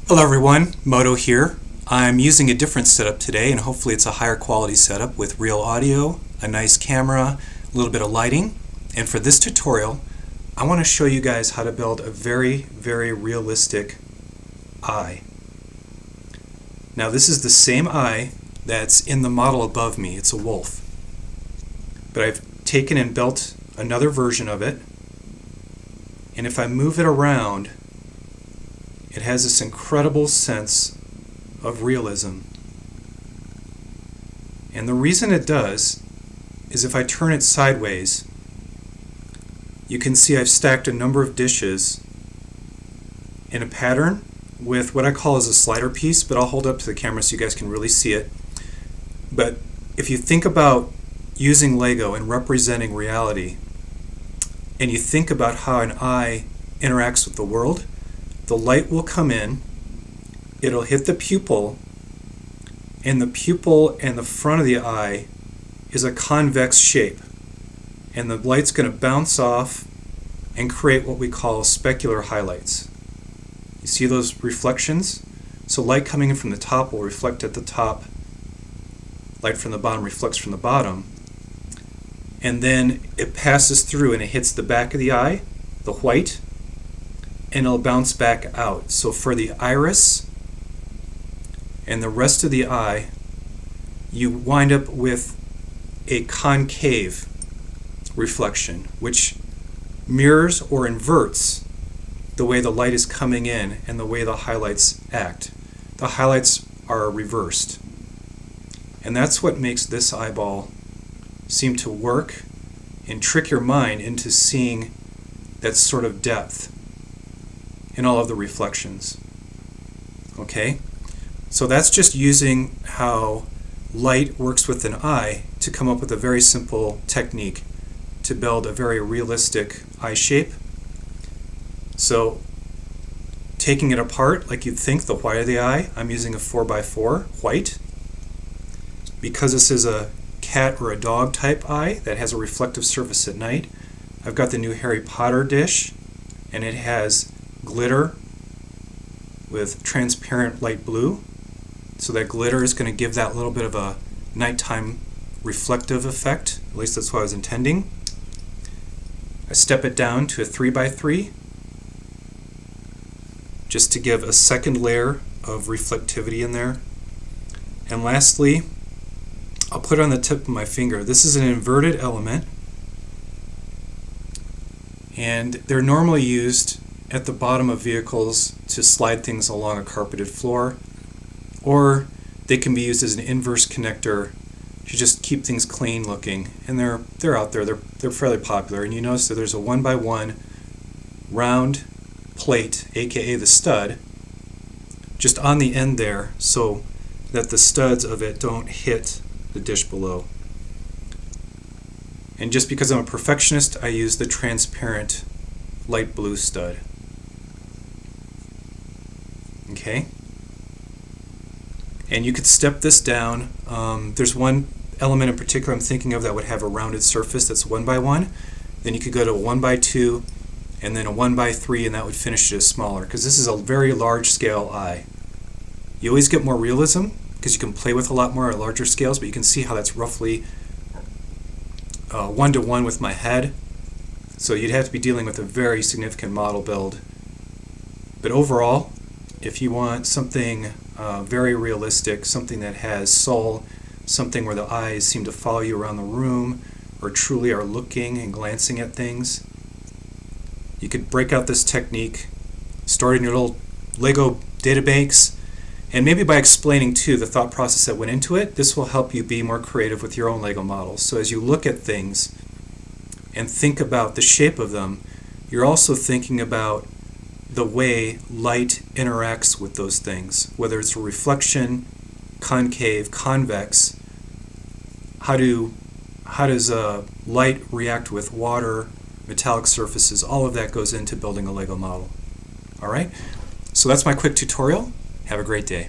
Hello everyone, Moto here. I'm using a different setup today, and hopefully it's a higher quality setup with real audio, a nice camera, a little bit of lighting. And for this tutorial, I want to show you guys how to build a very realistic eye. Now this is the same eye that's in the model above me. It's a wolf. But I've taken and built another version of it, and if I move it around, it has this incredible sense of realism. And the reason it does is if I turn it sideways, you can see I've stacked a number of dishes in a pattern with what I call as a slider piece, but I'll hold up to the camera so you guys can really see it. But if you think about using Lego and representing reality, and you think about how an eye interacts with the world, the light will come in, it'll hit the pupil, and the pupil and the front of the eye is a convex shape. And the light's going to bounce off and create what we call specular highlights. You see those reflections? So light coming in from the top will reflect at the top, light from the bottom reflects from the bottom, and then it passes through and it hits the back of the eye, the white, and it'll bounce back out. So for the iris and the rest of the eye, you wind up with a concave reflection, which mirrors or inverts the way the light is coming in and the way the highlights act. The highlights are reversed. And that's what makes this eyeball seem to work and trick your mind into seeing that sort of depth in all of the reflections. Okay? So that's just using how light works with an eye to come up with a very simple technique to build a very realistic eye shape. So taking it apart like you'd think the white of the eye, I'm using a 4x4 white. Because this is a cat or a dog type eye that has a reflective surface at night, I've got the new Harry Potter dish, and it has glitter with transparent light blue. So that glitter is going to give that little bit of a nighttime reflective effect. At least that's what I was intending. I step it down to a 3x3 just to give a second layer of reflectivity in there. And lastly, I'll put it on the tip of my finger. This is an inverted element, and they're normally used at the bottom of vehicles to slide things along a carpeted floor, or they can be used as an inverse connector to just keep things clean looking. And they're out there. They're fairly popular. And you notice that there's a 1x1 round plate, aka the stud, just on the end there so that the studs of it don't hit the dish below. And just because I'm a perfectionist, I use the transparent light blue stud. Okay? And you could step this down. There's one element in particular I'm thinking of that would have a rounded surface that's 1x1. Then you could go to a 1x2 and then a 1x3, and that would finish it as smaller, because this is a very large scale eye. You always get more realism because you can play with a lot more at larger scales, but you can see how that's roughly 1-to-1 with my head. So you'd have to be dealing with a very significant model build. But overall, if you want something very realistic, something that has soul, something where the eyes seem to follow you around the room or truly are looking and glancing at things, you could break out this technique, store it in your little Lego databanks, and maybe by explaining too the thought process that went into it, this will help you be more creative with your own Lego models. So as you look at things and think about the shape of them, you're also thinking about the way light interacts with those things, whether it's a reflection, concave, convex. How does light react with water, metallic surfaces? All of that goes into building a Lego model. All right? So that's my quick tutorial. Have a great day.